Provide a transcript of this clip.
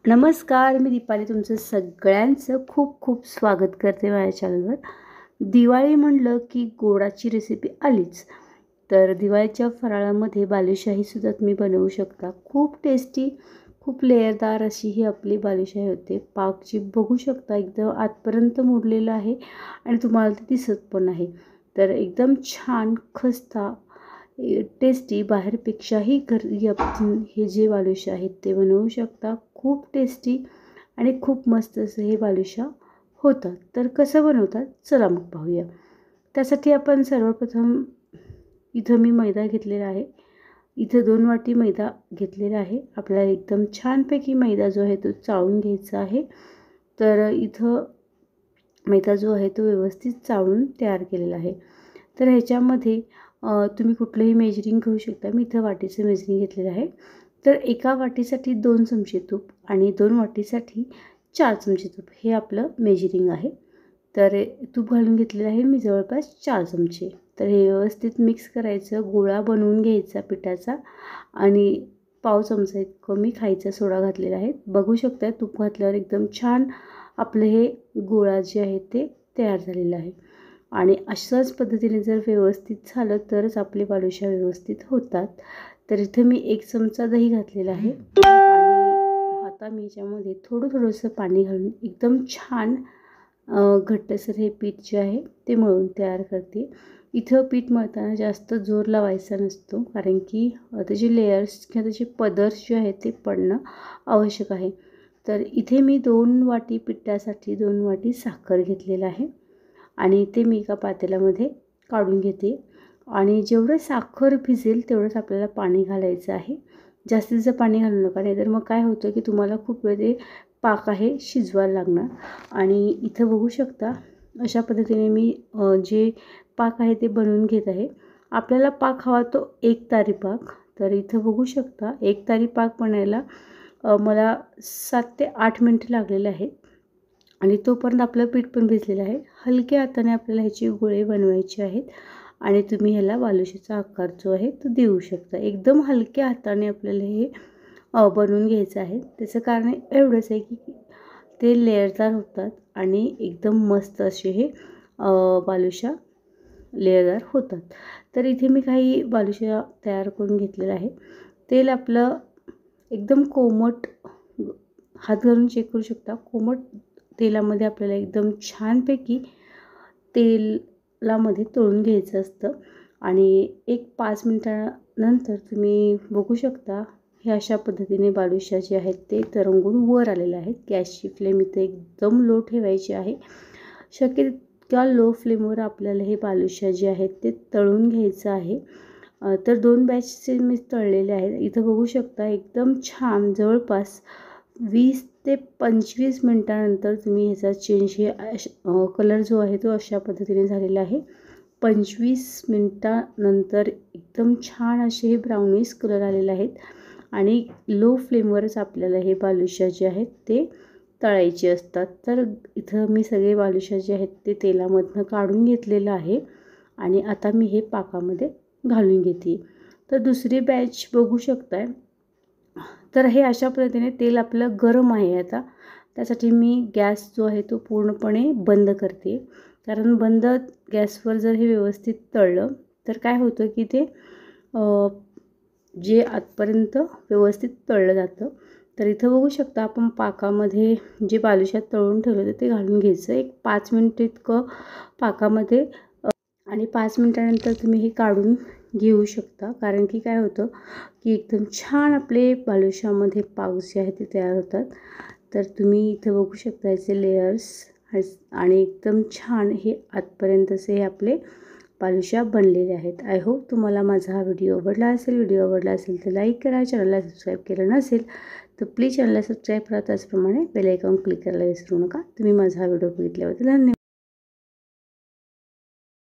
नमस्कार, मी दीपाली तुमचं सगळ्यांचं खूप खूप स्वागत करते माझ्या चॅनलवर. दिवाळी म्हणलं की गोडाची रेसिपी आलीच. तर दिवाळीच्या फराळामध्ये बालुशाहीसुद्धा तुम्ही बनवू शकता. खूप टेस्टी, खूप लेयरदार अशी ही आपली बालुशाही होते. पाकची बघू शकता एकदम आतपर्यंत मुरलेलं आहे आणि तुम्हाला ते दिसत पण आहे. तर एकदम छान खस्ता टेस्टी बाहेरपेक्षाही घरी आपण हे जे बालुशा आहेत ते बनवू शकता. खूप टेस्टी आणि खूप मस्त असं हे बालुशा होतात. तर कसं बनवतात चला मग पाहूया. त्यासाठी आपण सर्वप्रथम इथं मी मैदा घेतलेला आहे. इथं 2 वाटी मैदा घेतलेला आहे. आपल्याला एकदम छानपैकी मैदा जो आहे तो चाळून घ्यायचा आहे. तर इथं मैदा जो आहे तो व्यवस्थित चाळून तयार केलेला आहे. तर ह्याच्यामध्ये तुम्ही कुठलंही मेजरिंग घेऊ शकता. मी इथं वाटीचं मेजरिंग घेतलेलं आहे. तर एका वाटीसाठी 2 चमचे तूप आणि 2 वाटीसाठी 4 चमचे तूप हे आपलं मेजरिंग आहे. तर तूप घालून घेतलेलं आहे मी जवळपास 4 चमचे. तर हे व्यवस्थित मिक्स करायचं. गोळा बनवून घ्यायचा पिठाचा आणि पाव चमचा इतकं मी खायचा सोडा घातलेला आहे. बघू शकता तूप घातल्यावर एकदम छान आपलं हे गोळा जे आहे ते तयार झालेलं आहे. आणि अशाच पद्धतीने जर व्यवस्थित झालं तरच आपले बालुशा व्यवस्थित होतात. तर इथं मी 1 चमचा दही घातलेला आहे आणि आता मी याच्यामध्ये थोडंसं पाणी घालून एकदम छान घट्टसर हे पीठ जे आहे ते मळून तयार करते. इथं पीठ मळताना जास्त जोर लावायचा नसतो, कारण की त्याचे लेयर्स किंवा त्याचे पदर्स जे आहेत ते पडणं आवश्यक आहे. तर इथे मी 2 वाटी पिठासाठी 2 वाटी साखर घेतलेलं आहे आणि ते मी एका पातेल्यामध्ये काढून घेते. आणि जेवढं साखर भिजेल तेवढंच आपल्याला पाणी घालायचं आहे. जास्तीचं पाणी घालू नका, नाहीतर मग काय होतं की तुम्हाला खूप वेळ ते पाक आहे शिजवायला लागणार. आणि इथं बघू शकता अशा पद्धतीने मी जे पाक आहे ते बनवून घेत आहे. आपल्याला पाक हवा तो 1 तारी पाक. तर इथं बघू शकता 1 तारी पाक बनायला मला 7 ते 8 मिनटं लागलेले आहेत. आणि तोपर्यंत आपलं पीठ पण भिजलेलं आहे. हलक्या हाताने आपल्याला ह्याचे गोळे बनवायचे आहेत आणि तुम्ही ह्याला बालुशाचा आकार जो आहे तो देऊ शकता. एकदम हलक्या हाताने आपल्याला हे बनवून घ्यायचं आहे. त्याचं कारण एवढंच आहे की ते लेयरदार होतात आणि एकदम मस्त असे हे बालुशा लेयरदार होतात. तर इथे मी काही बालुशा तयार करून घेतलेलं आहे. तेल आपलं एकदम कोमट, हात घालून चेक करू शकता. कोमट तेलामध्ये आपल्याला एकदम छानपैकी तेलामध्ये तळून घ्यायचं असतं आणि 1-5 मिनटानंतर तुम्ही बघू शकता हे अशा पद्धतीने बालुशा जे आहेत ते तरंगून वर आलेले आहेत. गॅसची फ्लेम इथे एकदम लो ठेवायची आहे. शक्य तितक्या लो फ्लेमवर आपल्याला हे बालुशा जे आहेत ते तळून घ्यायचं आहे. तर 2 बॅचचे मी तळलेले आहेत. इथं बघू शकता एकदम छान जवळपास 20 ते 25 मिनटानंतर तुम्ही ह्याचा चेंज हे कलर जो आहे तो अशा पद्धतीने झालेला आहे. 25 मिनटानंतर एकदम छान असे हे ब्राउनिश कलर आलेले आहेत आणि लो फ्लेमवरच आपल्याला हे बालुशा जे आहेत ते तळायचे असतात. तर इथं मी सगळे बालुशा जे आहेत ते तेलामधनं काढून घेतलेलं आहे आणि आता मी हे पाकामध्ये घालून घेते. तर दुसरी बॅच बघू शकताय. तर हे अशा पद्धतीने तेल आपलं गरम आहे आता. त्यासाठी मी गॅस जो आहे तो पूर्णपणे बंद करते. कारण बंद गॅसवर जर हे व्यवस्थित तळलं तर काय होतं की ते जे आतपर्यंत व्यवस्थित तळलं जातं. तर इथं बघू शकता आपण पाकामध्ये जे बालुशा तळून ठेवलं होतं ते घालून घ्यायचं. एक 5 मिनिट इतकं पाकामध्ये आणि 5 मिनिटानंतर तुम्ही हे काढून घेऊ शकता. कारण की काय होतं की एकदम छान आपले बालुशामध्ये पाक जे आहे ते तयार होतात. तर तुम्ही इथं बघू शकता याचे लेयर्स आणि एकदम छान हे आतपर्यंतचे हे आपले बालुशा बनलेले आहेत. आय होप तुम्हाला माझा हा व्हिडिओ आवडला असेल. व्हिडिओ आवडला असेल तर लाईक करा. चॅनलला सबस्क्राईब केलं नसेल तर प्लीज चॅनलला सबस्क्राईब करा. त्याचप्रमाणे बेल आयकॉन क्लिक करायला विसरू नका. तुम्ही माझा हा व्हिडिओ बघितल्याबद्दल धन्यवाद.